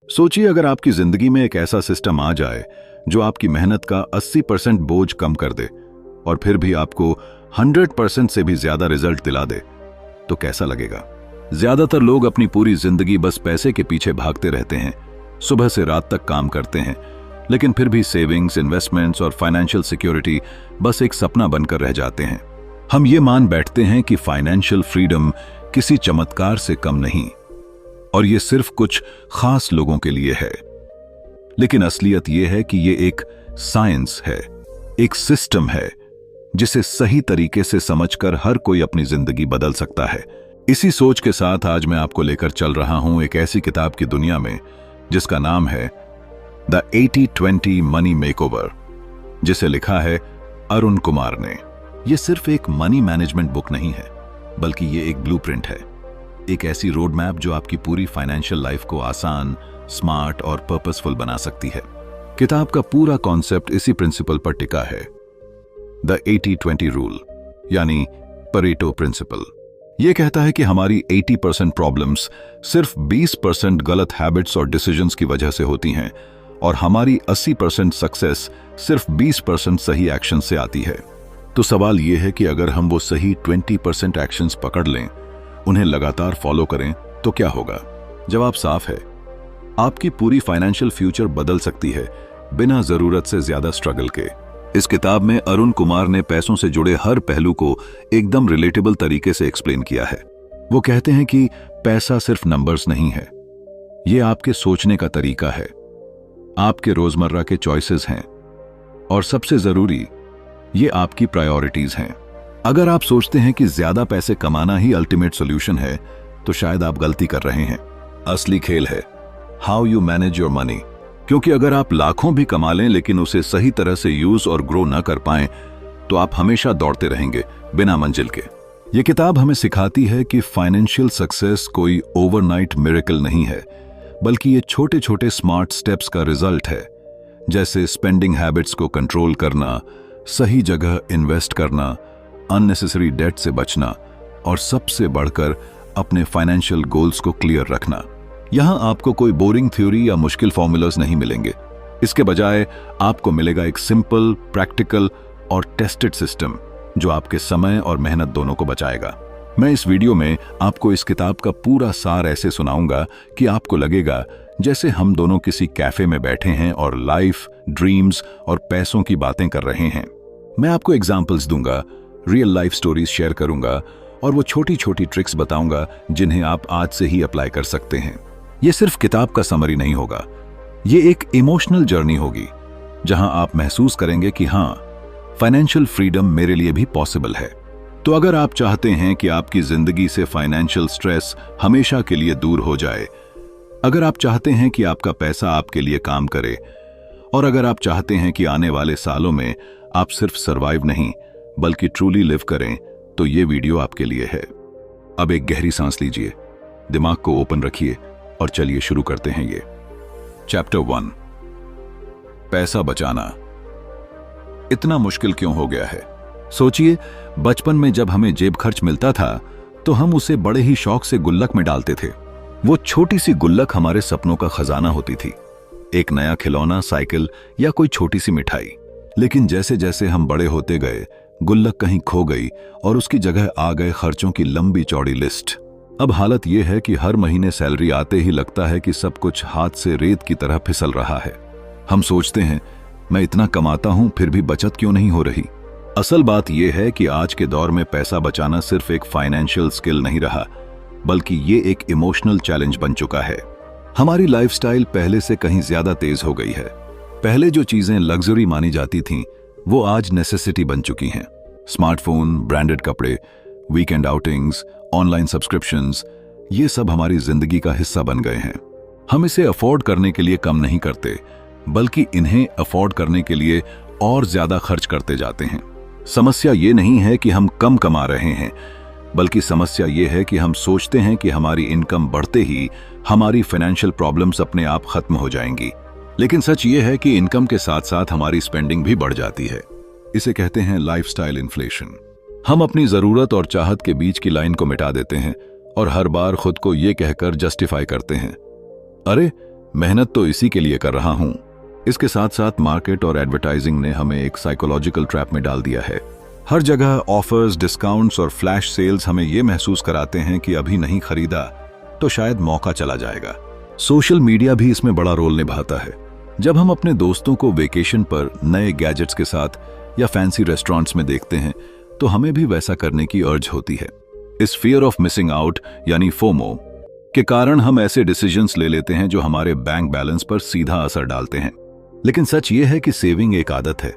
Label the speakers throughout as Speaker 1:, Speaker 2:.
Speaker 1: सोचिए अगर आपकी जिंदगी में एक ऐसा सिस्टम आ जाए जो आपकी मेहनत का 80% बोझ कम कर दे और फिर भी आपको 100% से भी ज्यादा रिजल्ट दिला दे, तो कैसा लगेगा? ज्यादातर लोग अपनी पूरी जिंदगी बस पैसे के पीछे भागते रहते हैं, सुबह से रात तक काम करते हैं, लेकिन फिर भी सेविंग्स, इन्वेस्टमेंट्स और फाइनेंशियल सिक्योरिटी बस एक सपना बनकर रह जाते हैं। हम ये मान बैठते हैं कि फाइनेंशियल फ्रीडम किसी चमत्कार से कम नहीं और ये सिर्फ कुछ खास लोगों के लिए है। लेकिन असलियत ये है कि ये एक साइंस है, एक सिस्टम है जिसे सही तरीके से समझकर हर कोई अपनी जिंदगी बदल सकता है। इसी सोच के साथ आज मैं आपको लेकर चल रहा हूं एक ऐसी किताब की दुनिया में जिसका नाम है द 80-20 मनी मेकओवर, जिसे लिखा है अरुण कुमार ने। यह सिर्फ एक मनी मैनेजमेंट बुक नहीं है, बल्कि ये एक ब्लूप्रिंट है, एक ऐसी रोड मैप जो आपकी पूरी फाइनेंशियल लाइफ को आसान, स्मार्ट और पर्पसफुल बना सकती है। किताब का पूरा कॉन्सेप्ट इसी प्रिंसिपल पर टिका है, द 80-20 रूल, यानी परेटो प्रिंसिपल। यह कहता है कि हमारी 80% प्रॉब्लम्स सिर्फ 20% गलत हैबिट्स और डिसीजंस की वजह से होती हैं और हमारी 80% सक्सेस सिर्फ 20% सही एक्शन से आती है। तो सवाल यह है कि अगर हम वो सही 20% एक्शंस पकड़ लें, उन्हें लगातार फॉलो करें, तो क्या होगा? जवाब साफ है, आपकी पूरी फाइनेंशियल फ्यूचर बदल सकती है बिना जरूरत से ज्यादा स्ट्रगल के। इस किताब में अरुण कुमार ने पैसों से जुड़े हर पहलू को एकदम रिलेटेबल तरीके से एक्सप्लेन किया है। वो कहते हैं कि पैसा सिर्फ नंबर्स नहीं है, ये आपके सोचने का तरीका है, आपके रोजमर्रा के चॉइसेस हैं और सबसे जरूरी, ये आपकी प्रायोरिटीज हैं। अगर आप सोचते हैं कि ज्यादा पैसे कमाना ही अल्टीमेट सॉल्यूशन है, तो शायद आप गलती कर रहे हैं। असली खेल है how you manage your money, क्योंकि अगर आप लाखों भी कमा लें लेकिन उसे सही तरह से यूज और ग्रो ना कर पाएं, तो आप हमेशा दौड़ते रहेंगे बिना मंजिल के। यह किताब हमें सिखाती है कि फाइनेंशियल सक्सेस कोई ओवरनाइट मिरेकल नहीं है, बल्कि ये छोटे छोटे स्मार्ट स्टेप्स का रिजल्ट है, जैसे स्पेंडिंग हैबिट्स को कंट्रोल करना, सही जगह इन्वेस्ट करना, अननेसेसरी डेट से बचना और सबसे बढ़कर अपने फाइनेंशियल गोल्स को क्लियर रखना। यहां आपको कोई बोरिंग थ्योरी या मुश्किल फॉर्मूलाज नहीं मिलेंगे। इसके बजाय आपको मिलेगा एक सिंपल, प्रैक्टिकल और टेस्टेड सिस्टम जो आपके समय और मेहनत दोनों को बचाएगा। मैं इस वीडियो में आपको इस किताब का पूरा सार ऐसे सुनाऊंगा कि आपको लगेगा जैसे हम दोनों किसी कैफे में बैठे हैं और लाइफ, ड्रीम्स और पैसों की बातें कर रहे हैं। मैं आपको एग्जाम्पल्स दूंगा, रियल लाइफ स्टोरीज शेयर करूंगा और वो छोटी छोटी ट्रिक्स बताऊंगा जिन्हें आप आज से ही अप्लाई कर सकते हैं। ये सिर्फ किताब का समरी नहीं होगा, ये एक इमोशनल जर्नी होगी जहां आप महसूस करेंगे कि हाँ, फाइनेंशियल फ्रीडम मेरे लिए भी पॉसिबल है। तो अगर आप चाहते हैं कि आपकी जिंदगी से फाइनेंशियल स्ट्रेस हमेशा के लिए दूर हो जाए, अगर आप चाहते हैं कि आपका पैसा आपके लिए काम करे और अगर आप चाहते हैं कि आने वाले सालों में आप सिर्फ सर्वाइव नहीं बल्कि ट्रूली लिव करें, तो ये वीडियो आपके लिए है। अब एक गहरी सांस लीजिए, दिमाग को ओपन रखिए और चलिए शुरू करते हैं। ये चैप्टर 1, पैसा बचाना इतना मुश्किल क्यों हो गया है? सोचिए, बचपन में जब हमें जेब खर्च मिलता था तो हम उसे बड़े ही शौक से गुल्लक में डालते थे। वो छोटी सी गुल्लक हमारे सपनों का खजाना होती थी, एक नया खिलौना, साइकिल या कोई छोटी सी मिठाई। लेकिन जैसे जैसे हम बड़े होते गए, गुल्लक कहीं खो गई और उसकी जगह आ गए खर्चों की लंबी चौड़ी लिस्ट। अब हालत यह है कि हर महीने सैलरी आते ही लगता है कि सब कुछ हाथ से रेत की तरह फिसल रहा है। हम सोचते हैं, मैं इतना कमाता हूं फिर भी बचत क्यों नहीं हो रही? असल बात यह है कि आज के दौर में पैसा बचाना सिर्फ एक फाइनेंशियल स्किल नहीं रहा, बल्कि ये एक इमोशनल चैलेंज बन चुका है। हमारी लाइफस्टाइल पहले से कहीं ज्यादा तेज हो गई है। पहले जो चीजें लग्जरी मानी जाती थीं, वो आज नेसेसिटी बन चुकी हैं। स्मार्टफोन, ब्रांडेड कपड़े, वीकेंड आउटिंग्स, ऑनलाइन सब्सक्रिप्शंस, ये सब हमारी जिंदगी का हिस्सा बन गए हैं। हम इसे अफोर्ड करने के लिए कम नहीं करते, बल्कि इन्हें अफोर्ड करने के लिए और ज्यादा खर्च करते जाते हैं। समस्या ये नहीं है कि हम कम कमा रहे हैं, बल्कि समस्या ये है कि हम सोचते हैं कि हमारी इनकम बढ़ते ही हमारी फाइनेंशियल प्रॉब्लम्स अपने आप खत्म हो जाएंगी। लेकिन सच ये है कि इनकम के साथ साथ हमारी स्पेंडिंग भी बढ़ जाती है। इसे कहते हैं लाइफस्टाइल इन्फ्लेशन। हम अपनी जरूरत और चाहत के बीच की लाइन को मिटा देते हैं और हर बार खुद को ये कहकर जस्टिफाई करते हैं, अरे मेहनत तो इसी के लिए कर रहा हूं। इसके साथ साथ मार्केट और एडवर्टाइजिंग ने हमें एक साइकोलॉजिकल ट्रैप में डाल दिया है। हर जगह ऑफर्स, डिस्काउंट्स और फ्लैश सेल्स हमें यह महसूस कराते हैं कि अभी नहीं खरीदा तो शायद मौका चला जाएगा। सोशल मीडिया भी इसमें बड़ा रोल निभाता है। जब हम अपने दोस्तों को वेकेशन पर नए गैजेट्स के साथ या फैंसी रेस्टोरेंट्स में देखते हैं तो हमें भी वैसा करने की अर्ज होती है। इस फियर ऑफ मिसिंग आउट यानी फोमो के कारण हम ऐसे डिसीजंस ले लेते हैं जो हमारे बैंक बैलेंस पर सीधा असर डालते हैं। लेकिन सच ये है कि सेविंग एक आदत है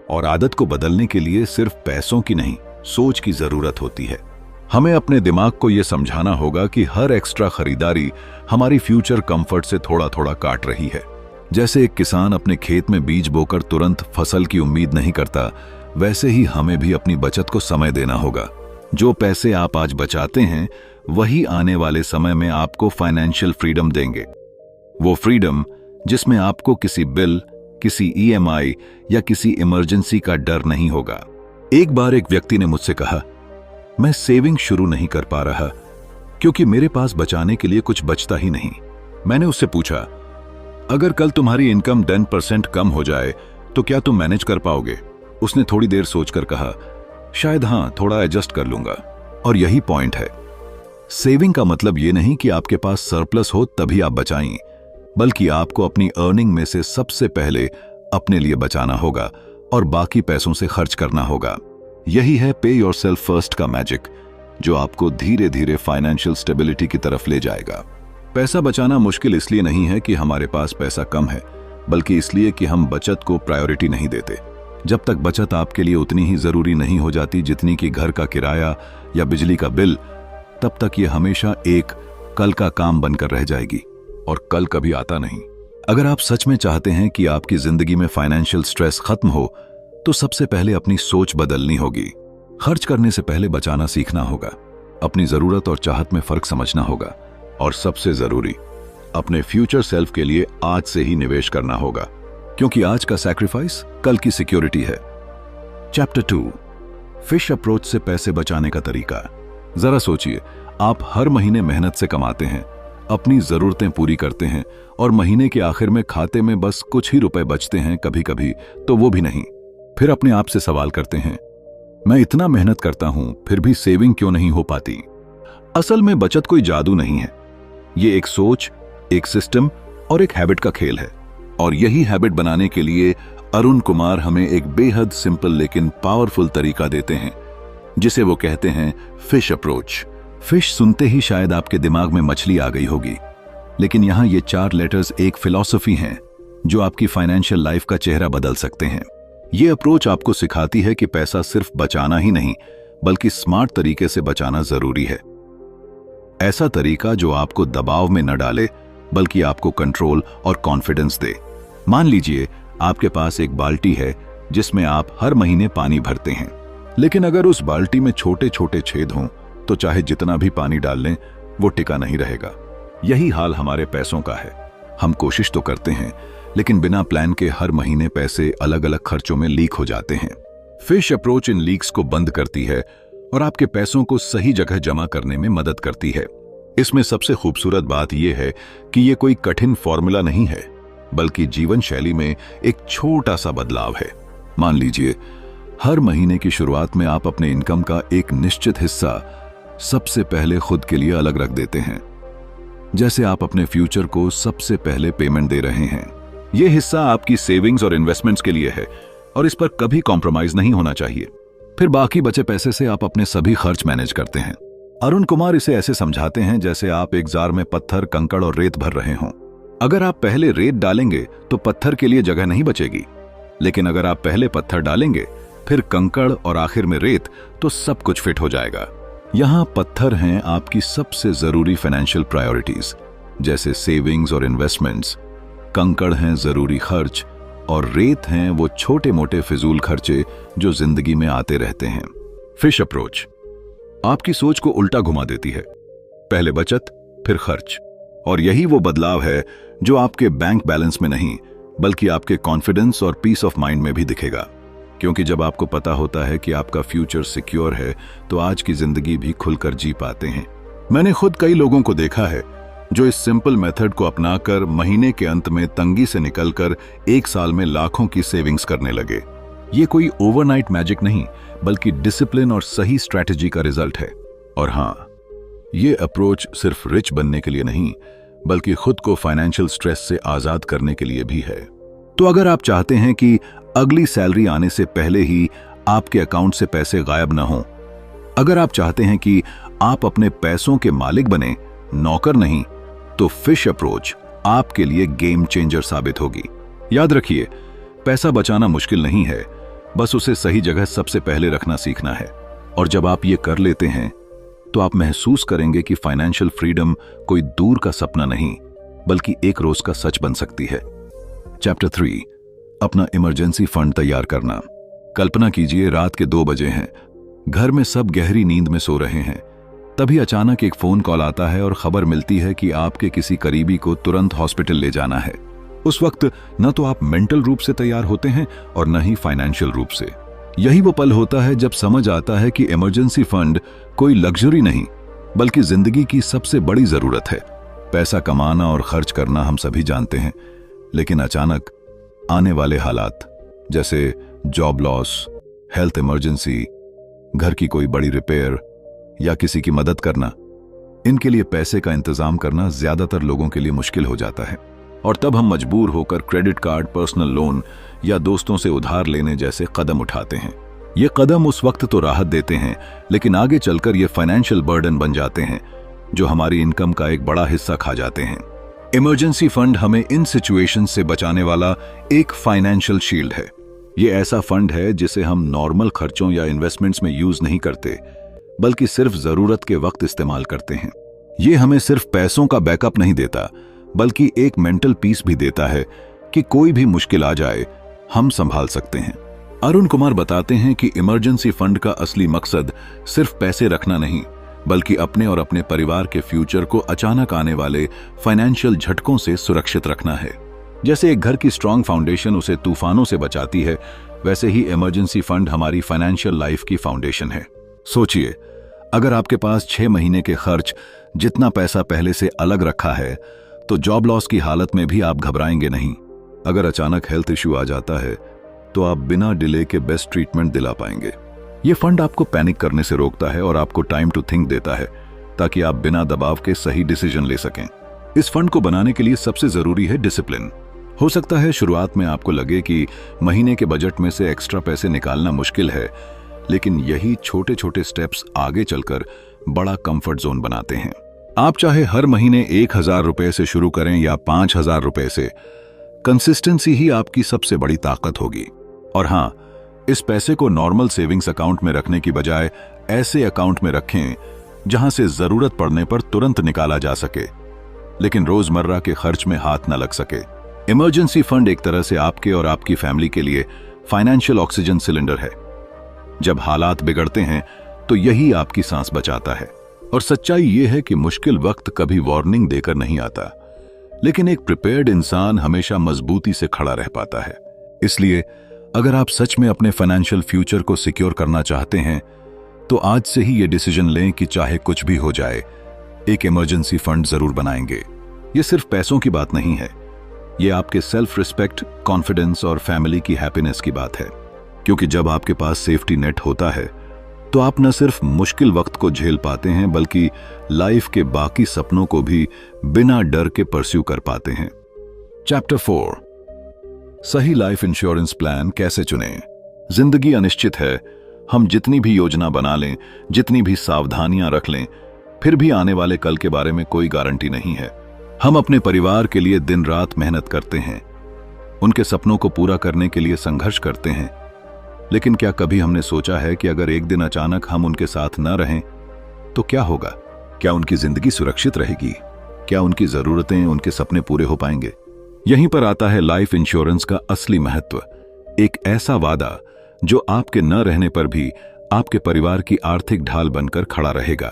Speaker 1: और आदत को बदलने के लिए सिर्फ पैसों की नहीं, सोच की जरूरत होती है। हमें अपने दिमाग को यह समझाना होगा कि हर एक्स्ट्रा खरीदारी हमारी फ्यूचर कंफर्ट से थोड़ा थोड़ा काट रही है। जैसे एक किसान अपने खेत में बीज बोकर तुरंत फसल की उम्मीद नहीं करता, वैसे ही हमें भी अपनी बचत को समय देना होगा। जो पैसे आप आज बचाते हैं वही आने वाले समय में आपको फाइनेंशियल फ्रीडम देंगे। वो फ्रीडम जिसमें आपको किसी बिल, किसी ईएमआई या किसी इमरजेंसी का डर नहीं होगा। एक बार एक व्यक्ति ने मुझसे कहा, मैं सेविंग शुरू नहीं कर पा रहा क्योंकि मेरे पास बचाने के लिए कुछ बचता ही नहीं। मैंने उससे पूछा, अगर कल तुम्हारी इनकम 10% कम हो जाए तो क्या तुम मैनेज कर पाओगे? उसने थोड़ी देर सोचकर कहा, शायद हां, थोड़ा एडजस्ट कर लूंगा। और यही पॉइंट है। सेविंग का मतलब यह नहीं कि आपके पास सरप्लस हो तभी आप बचाएं, बल्कि आपको अपनी अर्निंग में से सबसे पहले अपने लिए बचाना होगा और बाकी पैसों से खर्च करना होगा। यही है पे योरसेल्फ फर्स्ट का मैजिक, जो आपको धीरे धीरे फाइनेंशियल स्टेबिलिटी की तरफ ले जाएगा। पैसा बचाना मुश्किल इसलिए नहीं है कि हमारे पास पैसा कम है, बल्कि इसलिए कि हम बचत को प्रायोरिटी नहीं देते। जब तक बचत आपके लिए उतनी ही जरूरी नहीं हो जाती जितनी कि घर का किराया या बिजली का बिल, तब तक ये हमेशा एक कल का काम बनकर रह जाएगी और कल कभी आता नहीं। अगर आप सच में चाहते हैं कि आपकी जिंदगी में फाइनेंशियल स्ट्रेस खत्म हो तो सबसे पहले अपनी सोच बदलनी होगी। खर्च करने से पहले बचाना सीखना होगा, अपनी जरूरत और चाहत में फर्क समझना होगा और सबसे जरूरी, अपने फ्यूचर सेल्फ के लिए आज से ही निवेश करना होगा, क्योंकि आज का सैक्रिफाइस कल की सिक्योरिटी है। चैप्टर 2, फिश अप्रोच से पैसे बचाने का तरीका। जरा सोचिए, आप हर महीने मेहनत से कमाते हैं, अपनी जरूरतें पूरी करते हैं और महीने के आखिर में खाते में बस कुछ ही रुपए बचते हैं, कभी कभी तो वो भी नहीं। फिर अपने आप से सवाल करते हैं, मैं इतना मेहनत करता हूं फिर भी सेविंग क्यों नहीं हो पाती? असल में बचत कोई जादू नहीं है, ये एक सोच, एक सिस्टम और एक हैबिट का खेल है। और यही हैबिट बनाने के लिए अरुण कुमार हमें एक बेहद सिंपल लेकिन पावरफुल तरीका देते हैं, जिसे वो कहते हैं फिश अप्रोच। फिश सुनते ही शायद आपके दिमाग में मछली आ गई होगी, लेकिन यहां ये 4 लेटर्स एक फिलॉसफी हैं जो आपकी फाइनेंशियल लाइफ का चेहरा बदल सकते हैं। ये अप्रोच आपको सिखाती है कि पैसा सिर्फ बचाना ही नहीं, बल्कि स्मार्ट तरीके से बचाना जरूरी है। ऐसा तरीका जो आपको दबाव में न डाले, बल्कि आपको कंट्रोल और कॉन्फिडेंस दे। मान लीजिए आपके पास एक बाल्टी है जिसमें आप हर महीने पानी भरते हैं, लेकिन अगर उस बाल्टी में छोटे छोटे छेद हों तो चाहे जितना भी पानी डाल लें वो टिका नहीं रहेगा। यही हाल हमारे पैसों का है। हम कोशिश तो करते हैं, लेकिन बिना प्लान के हर महीने पैसे अलग अलग खर्चों में लीक हो जाते हैं। फिश अप्रोच इन लीक्स को बंद करती है और आपके पैसों को सही जगह जमा करने में मदद करती है। इसमें सबसे खूबसूरत बात यह है कि यह कोई कठिन फॉर्मूला नहीं है, बल्कि जीवन शैली में एक छोटा सा बदलाव है। मान लीजिए हर महीने की शुरुआत में आप अपने इनकम का एक निश्चित हिस्सा सबसे पहले खुद के लिए अलग रख देते हैं, जैसे आप अपने फ्यूचर को सबसे पहले पेमेंट दे रहे हैं। यह हिस्सा आपकी सेविंग्स और इन्वेस्टमेंट्स के लिए है और इस पर कभी कॉम्प्रोमाइज नहीं होना चाहिए। फिर बाकी बचे पैसे से आप अपने सभी खर्च मैनेज करते हैं। अरुण कुमार इसे ऐसे समझाते हैं जैसे आप एक जार में पत्थर, कंकड़ और रेत भर रहे हों। अगर आप पहले रेत डालेंगे तो पत्थर के लिए जगह नहीं बचेगी, लेकिन अगर आप पहले पत्थर डालेंगे, फिर कंकड़ और आखिर में रेत, तो सब कुछ फिट हो जाएगा। यहां पत्थर हैं आपकी सबसे जरूरी फाइनेंशियल प्रायोरिटीज, जैसे सेविंग्स और इन्वेस्टमेंट्स। कंकड़ हैं जरूरी खर्च और रेत हैं वो छोटे मोटे फिजूल खर्चे जो जिंदगी में आते रहते हैं। फिश अप्रोच आपकी सोच को उल्टा घुमा देती है, पहले बचत फिर खर्च। और यही वो बदलाव है जो आपके बैंक बैलेंस में नहीं, बल्कि आपके कॉन्फिडेंस और पीस ऑफ माइंड में भी दिखेगा। क्योंकि जब आपको पता होता है कि आपका फ्यूचर सिक्योर है, तो आज की जिंदगी भी खुलकर जी पाते हैं। मैंने खुद कई लोगों को देखा है जो इस सिंपल मेथड को अपनाकर महीने के अंत में तंगी से निकलकर 1 साल में लाखों की सेविंग्स करने लगे। ये कोई ओवरनाइट मैजिक नहीं, बल्कि डिसिप्लिन और सही स्ट्रैटेजी का रिजल्ट है। और हाँ, ये अप्रोच सिर्फ रिच बनने के लिए नहीं, बल्कि खुद को फाइनेंशियल स्ट्रेस से आजाद करने के लिए भी है। तो अगर आप चाहते हैं कि अगली सैलरी आने से पहले ही आपके अकाउंट से पैसे गायब ना हो, अगर आप चाहते हैं कि आप अपने पैसों के मालिक बने, नौकर नहीं, तो फिश अप्रोच आपके लिए गेम चेंजर साबित होगी। याद रखिए, पैसा बचाना मुश्किल नहीं है, बस उसे सही जगह सबसे पहले रखना सीखना है। और जब आप ये कर लेते हैं तो आप महसूस करेंगे कि फाइनेंशियल फ्रीडम कोई दूर का सपना नहीं, बल्कि एक रोज का सच बन सकती है। चैप्टर 3, अपना इमरजेंसी फंड तैयार करना। कल्पना कीजिए, रात के 2 बजे हैं, घर में सब गहरी नींद में सो रहे हैं। तभी अचानक एक फोन कॉल आता है और खबर मिलती है कि आपके किसी करीबी को तुरंत हॉस्पिटल ले जाना है। उस वक्त न तो आप मेंटल रूप से तैयार होते हैं और न ही फाइनेंशियल रूप से। यही वो पल होता है जब समझ आता है कि इमरजेंसी फंड कोई लग्जरी नहीं, बल्कि जिंदगी की सबसे बड़ी जरूरत है। पैसा कमाना और खर्च करना हम सभी जानते हैं, लेकिन अचानक आने वाले हालात, जैसे जॉब लॉस, हेल्थ इमरजेंसी, घर की कोई बड़ी रिपेयर या किसी की मदद करना, इनके लिए पैसे का इंतजाम करना ज्यादातर लोगों के लिए मुश्किल हो जाता है। और तब हम मजबूर होकर क्रेडिट कार्ड, पर्सनल लोन या दोस्तों से उधार लेने जैसे कदम उठाते हैं। ये कदम उस वक्त तो राहत देते हैं, लेकिन आगे चलकर ये फाइनेंशियल बर्डन बन जाते हैं, जो हमारी इनकम का एक बड़ा हिस्सा खा जाते हैं। इमरजेंसी फंड हमें इन सिचुएशन से बचाने वाला एक फाइनेंशियल शील्ड है। ये ऐसा फंड है जिसे हम नॉर्मल खर्चों या इन्वेस्टमेंट्स में यूज नहीं करते, बल्कि सिर्फ जरूरत के वक्त इस्तेमाल करते हैं। ये हमें सिर्फ पैसों का बैकअप नहीं देता, बल्कि एक मेंटल पीस भी देता है कि कोई भी मुश्किल आ जाए, हम संभाल सकते हैं। अरुण कुमार बताते हैं कि इमरजेंसी फंड का असली मकसद सिर्फ पैसे रखना नहीं, बल्कि अपने और अपने परिवार के फ्यूचर को अचानक आने वाले फाइनेंशियल झटकों से सुरक्षित रखना है। जैसे एक घर की स्ट्रांग फाउंडेशन उसे तूफानों से बचाती है, वैसे ही इमरजेंसी फंड हमारी फाइनेंशियल लाइफ की फाउंडेशन है। सोचिए, अगर आपके पास 6 महीने के खर्च जितना पैसा पहले से अलग रखा है, तो जॉब लॉस की हालत में भी आप घबराएंगे नहीं। अगर अचानक हेल्थ इश्यू आ जाता है, तो आप बिना डिले के बेस्ट ट्रीटमेंट दिला पाएंगे। ये फंड आपको पैनिक करने से रोकता है और आपको टाइम टू थिंक देता है, ताकि आप बिना दबाव के सही डिसीजन ले सकें। इस फंड को बनाने के लिए सबसे जरूरी है डिसिप्लिन। हो सकता है शुरुआत में आपको लगे कि महीने के बजट में से एक्स्ट्रा पैसे निकालना मुश्किल है, लेकिन यही छोटे छोटे स्टेप्स आगे चलकर बड़ा कंफर्ट जोन बनाते हैं। आप चाहे हर महीने 1000 रुपए से शुरू करें या 5000 रुपए से, कंसिस्टेंसी ही आपकी सबसे बड़ी ताकत होगी। और हाँ, इस पैसे को नॉर्मल सेविंग्स अकाउंट में रखने की बजाय ऐसे अकाउंट में रखें जहां से जरूरत पड़ने पर तुरंत निकाला जा सके, लेकिन रोजमर्रा के खर्च में हाथ न लग सके। इमरजेंसी फंड एक तरह से आपके और आपकी फैमिली के लिए फाइनेंशियल ऑक्सीजन सिलेंडर है। जब हालात बिगड़ते हैं तो यही आपकी सांस बचाता है। और सच्चाई यह है कि मुश्किल वक्त कभी वार्निंग देकर नहीं आता, लेकिन एक प्रिपेयर्ड इंसान हमेशा मजबूती से खड़ा रह पाता है। इसलिए अगर आप सच में अपने फाइनेंशियल फ्यूचर को सिक्योर करना चाहते हैं, तो आज से ही ये डिसीजन लें कि चाहे कुछ भी हो जाए, एक इमरजेंसी फंड जरूर बनाएंगे। ये सिर्फ पैसों की बात नहीं है, ये आपके सेल्फ रिस्पेक्ट, कॉन्फिडेंस और फैमिली की हैप्पीनेस की बात है। क्योंकि जब आपके पास सेफ्टी नेट होता है, तो आप न सिर्फ मुश्किल वक्त को झेल पाते हैं, बल्कि लाइफ के बाकी सपनों को भी बिना डर के परस्यू कर पाते हैं। चैप्टर 4, सही लाइफ इंश्योरेंस प्लान कैसे चुनें। जिंदगी अनिश्चित है। हम जितनी भी योजना बना लें, जितनी भी सावधानियां रख लें, फिर भी आने वाले कल के बारे में कोई गारंटी नहीं है। हम अपने परिवार के लिए दिन रात मेहनत करते हैं, उनके सपनों को पूरा करने के लिए संघर्ष करते हैं, लेकिन क्या कभी हमने सोचा है कि अगर एक दिन अचानक हम उनके साथ न रहें तो क्या होगा? क्या उनकी जिंदगी सुरक्षित रहेगी? क्या उनकी जरूरतें, उनके सपने पूरे हो पाएंगे? यहीं पर आता है लाइफ इंश्योरेंस का असली महत्व। एक ऐसा वादा जो आपके न रहने पर भी आपके परिवार की आर्थिक ढाल बनकर खड़ा रहेगा।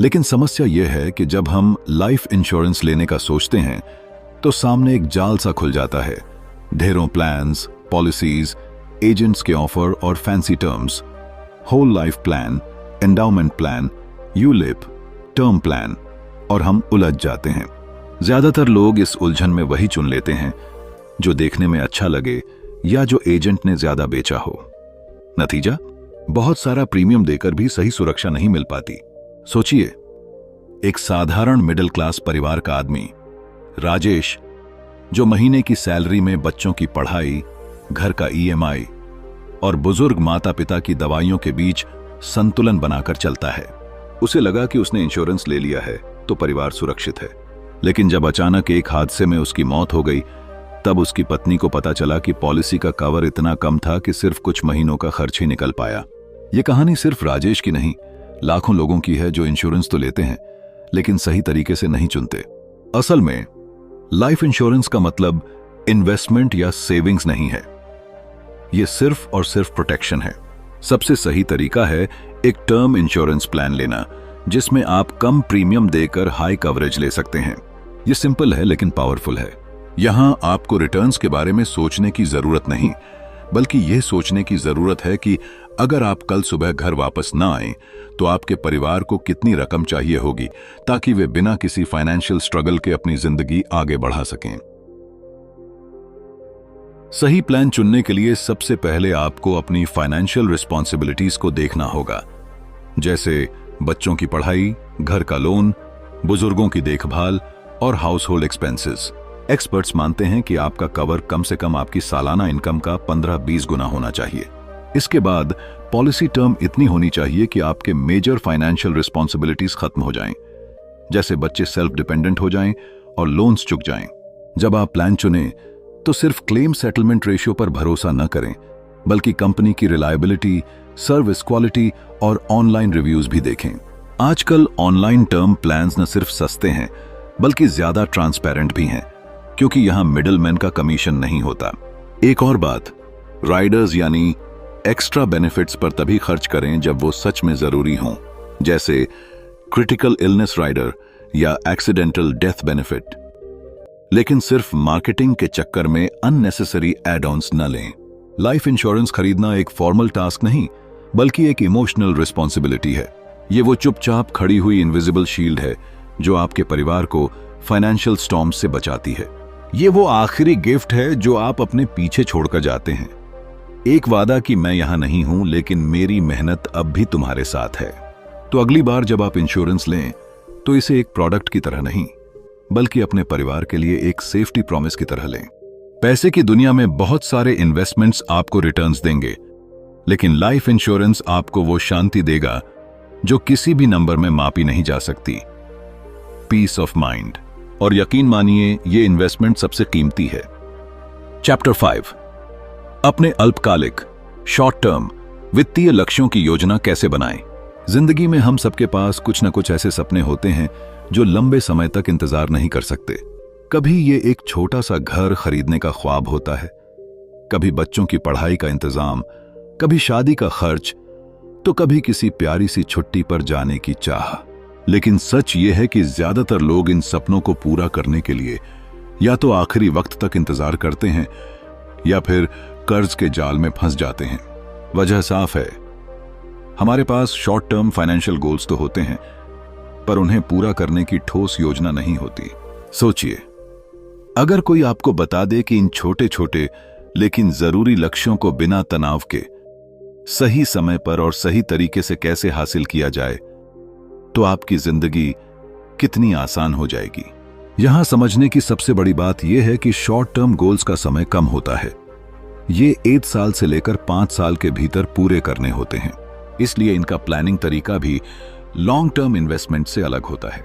Speaker 1: लेकिन समस्या यह है कि जब हम लाइफ इंश्योरेंस लेने का सोचते हैं, तो सामने एक जाल सा खुल जाता है। ढेरों प्लान्स, पॉलिसीज, एजेंट्स के ऑफर और fancy terms, whole life plan, endowment plan, ULIP, term plan, और हम उलझ जाते हैं। ज्यादातर लोग इस उलझन में वही चुन लेते हैं जो देखने में अच्छा लगे या जो एजेंट ने ज्यादा बेचा हो। नतीजा, बहुत सारा प्रीमियम देकर भी सही सुरक्षा नहीं मिल पाती। सोचिए, एक साधारण मिडिल क्लास परिवार का आदमी राजेश, जो महीने की सैलरी में बच्चों की पढ़ाई, घर का ईएमआई और बुजुर्ग माता पिता की दवाइयों के बीच संतुलन बनाकर चलता है। उसे लगा कि उसने इंश्योरेंस ले लिया है तो परिवार सुरक्षित है। लेकिन जब अचानक एक हादसे में उसकी मौत हो गई, तब उसकी पत्नी को पता चला कि पॉलिसी का कवर इतना कम था कि सिर्फ कुछ महीनों का खर्च ही निकल पाया। यह कहानी सिर्फ राजेश की नहीं, लाखों लोगों की है जो इंश्योरेंस तो लेते हैं लेकिन सही तरीके से नहीं चुनते। असल में लाइफ इंश्योरेंस का मतलब इन्वेस्टमेंट या सेविंग्स नहीं है, यह सिर्फ और सिर्फ प्रोटेक्शन है। सबसे सही तरीका है एक टर्म इंश्योरेंस प्लान लेना, जिसमें आप कम प्रीमियम देकर हाई कवरेज ले सकते हैं। यह सिंपल है लेकिन पावरफुल है। यहां आपको रिटर्न्स के बारे में सोचने की जरूरत नहीं, बल्कि यह सोचने की जरूरत है कि अगर आप कल सुबह घर वापस ना आए तो आपके परिवार को कितनी रकम चाहिए होगी ताकि वे बिना किसी फाइनेंशियल स्ट्रगल के अपनी जिंदगी आगे बढ़ा सकें। सही प्लान चुनने के लिए सबसे पहले आपको अपनी फाइनेंशियल रिस्पॉन्सिबिलिटीज को देखना होगा, जैसे बच्चों की पढ़ाई, घर का लोन, बुजुर्गों की देखभाल और हाउस होल्ड एक्सपेंसेस। एक्सपर्ट्स मानते हैं कि आपका कवर कम से कम आपकी सालाना इनकम का 15-20 गुना होना चाहिए। इसके बाद पॉलिसी टर्म इतनी होनी चाहिए कि आपके मेजर फाइनेंशियल रिस्पॉन्सिबिलिटीज खत्म हो जाएं, जैसे बच्चे सेल्फ डिपेंडेंट हो जाएं और लोन्स चुक जाएं। जब आप प्लान चुनें तो सिर्फ क्लेम सेटलमेंट रेशियो पर भरोसा न करें, बल्कि कंपनी की रिलायबिलिटी, सर्विस क्वालिटी और ऑनलाइन रिव्यूज भी देखें। आजकल ऑनलाइन टर्म प्लान्स न सिर्फ सस्ते हैं बल्कि ज्यादा ट्रांसपेरेंट भी हैं, क्योंकि यहां मिडलमैन का कमीशन नहीं होता। एक और बात, राइडर्स यानी एक्स्ट्रा बेनिफिट्स पर तभी खर्च करें जब वो सच में जरूरी हों, जैसे क्रिटिकल इलनेस राइडर या एक्सीडेंटल डेथ बेनिफिट। लेकिन सिर्फ मार्केटिंग के चक्कर में अननेसेसरी एड ऑन्स न लें। लाइफ इंश्योरेंस खरीदना एक फॉर्मल टास्क नहीं, बल्कि एक इमोशनल रिस्पॉन्सिबिलिटी है। ये वो चुपचाप खड़ी हुई इनविजिबल शील्ड है जो आपके परिवार को फाइनेंशियल स्टॉर्म से बचाती है। ये वो आखिरी गिफ्ट है जो आप अपने पीछे छोड़कर जाते हैं। एक वादा कि मैं यहां नहीं हूं लेकिन मेरी मेहनत अब भी तुम्हारे साथ है। तो अगली बार जब आप इंश्योरेंस लें तो इसे एक प्रोडक्ट की तरह नहीं, बल्कि अपने परिवार के लिए एक सेफ्टी प्रॉमिस की तरह लें। पैसे की दुनिया में बहुत सारे इन्वेस्टमेंट्स आपको रिटर्न्स देंगे, लेकिन लाइफ इंश्योरेंस आपको वो शांति देगा जो किसी भी नंबर में मापी नहीं जा सकती, पीस ऑफ माइंड। और यकीन मानिए, ये इन्वेस्टमेंट सबसे कीमती है। चैप्टर 5, अपने अल्पकालिक शॉर्ट टर्म वित्तीय लक्ष्यों की योजना कैसे बनाएं। जिंदगी में हम सबके पास कुछ न कुछ ऐसे सपने होते हैं जो लंबे समय तक इंतजार नहीं कर सकते। कभी ये एक छोटा सा घर खरीदने का ख्वाब होता है, कभी बच्चों की पढ़ाई का इंतजाम, कभी शादी का खर्च, तो कभी किसी प्यारी सी छुट्टी पर जाने की चाह। लेकिन सच ये है कि ज्यादातर लोग इन सपनों को पूरा करने के लिए या तो आखिरी वक्त तक इंतजार करते हैं या फिर कर्ज के जाल में फंस जाते हैं। वजह साफ है, हमारे पास शॉर्ट टर्म फाइनेंशियल गोल्स तो होते हैं, पर उन्हें पूरा करने की ठोस योजना नहीं होती। सोचिए, अगर कोई आपको बता दे कि इन छोटे छोटे लेकिन जरूरी लक्ष्यों को बिना तनाव के सही समय पर और सही तरीके से कैसे हासिल किया जाए, तो आपकी जिंदगी कितनी आसान हो जाएगी। यहां समझने की सबसे बड़ी बात यह है कि शॉर्ट टर्म गोल्स का समय कम होता है। ये 1 साल से लेकर 5 साल के भीतर पूरे करने होते हैं, इसलिए इनका प्लानिंग तरीका भी लॉन्ग टर्म इन्वेस्टमेंट से अलग होता है।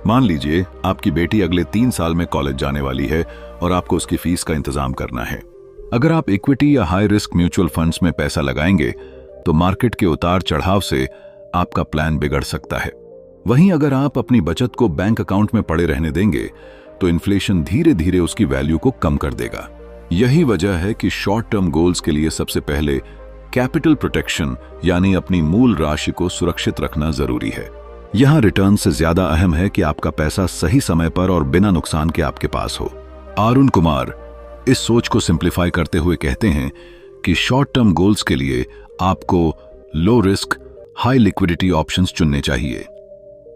Speaker 1: मान लीजिए आपकी बेटी अगले 3 साल में कॉलेज जाने वाली है और आपको उसकी फीस का इंतजाम करना है। अगर आप इक्विटी या हाई रिस्क म्यूचुअल फंड्स में पैसा लगाएंगे तो मार्केट के उतार चढ़ाव से आपका प्लान बिगड़ सकता है। वहीं अगर आप अपनी बचत को बैंक अकाउंट में पड़े रहने देंगे तो इन्फ्लेशन धीरे धीरे उसकी वैल्यू को कम कर देगा। यही वजह है कि शॉर्ट टर्म गोल्स के लिए सबसे पहले कैपिटल प्रोटेक्शन यानी अपनी मूल राशि को सुरक्षित रखना जरूरी है। यहां रिटर्न से ज्यादा अहम है कि आपका पैसा सही समय पर और बिना नुकसान के आपके पास हो। अरुण कुमार इस सोच को सिंप्लीफाई करते हुए कहते हैं कि शॉर्ट टर्म गोल्स के लिए आपको low risk high liquidity options चुनने चाहिए,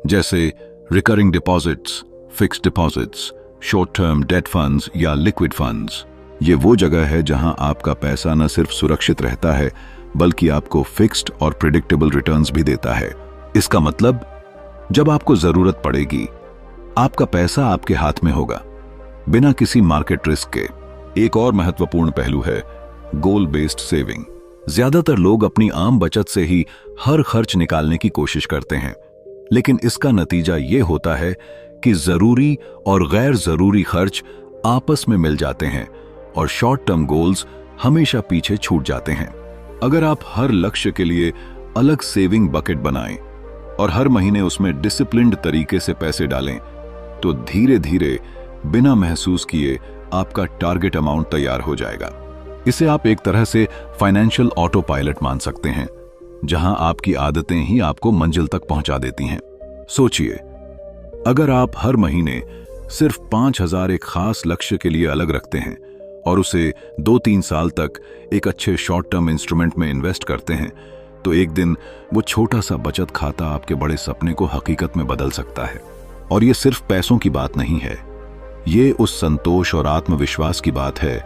Speaker 1: जैसे recurring deposits, fixed deposits, short term debt funds या लिक्विड फंड्स। ये वो जगह है जहां आपका पैसा न सिर्फ सुरक्षित रहता है बल्कि आपको फिक्स्ड और प्रिडिक्टेबल रिटर्न्स भी देता है। इसका मतलब जब आपको जरूरत पड़ेगी आपका पैसा आपके हाथ में होगा, बिना किसी मार्केट रिस्क के। एक और महत्वपूर्ण पहलू है गोल बेस्ड सेविंग। ज्यादातर लोग अपनी आम बचत से ही हर खर्च निकालने की कोशिश करते हैं, लेकिन इसका नतीजा ये होता है कि जरूरी और गैर जरूरी खर्च आपस में मिल जाते हैं और शॉर्ट टर्म गोल्स हमेशा पीछे छूट जाते हैं। अगर आप हर लक्ष्य के लिए अलग सेविंग बकेट बनाएं और हर महीने उसमें डिसिप्लिन्ड तरीके से पैसे डालें, तो धीरे धीरे बिना महसूस किए आपका टारगेट अमाउंट तैयार हो जाएगा। इसे आप एक तरह से फाइनेंशियल ऑटो पायलट मान सकते हैं, जहां आपकी आदतें ही आपको मंजिल तक पहुंचा देती हैं। सोचिए, अगर आप हर महीने सिर्फ 5,000 एक खास लक्ष्य के लिए अलग रखते हैं और उसे 2-3 साल तक एक अच्छे शॉर्ट टर्म इंस्ट्रूमेंट में इन्वेस्ट करते हैं, तो एक दिन वो छोटा सा बचत खाता आपके बड़े सपने को हकीकत में बदल सकता है। और ये सिर्फ पैसों की बात नहीं है, ये उस संतोष और आत्मविश्वास की बात है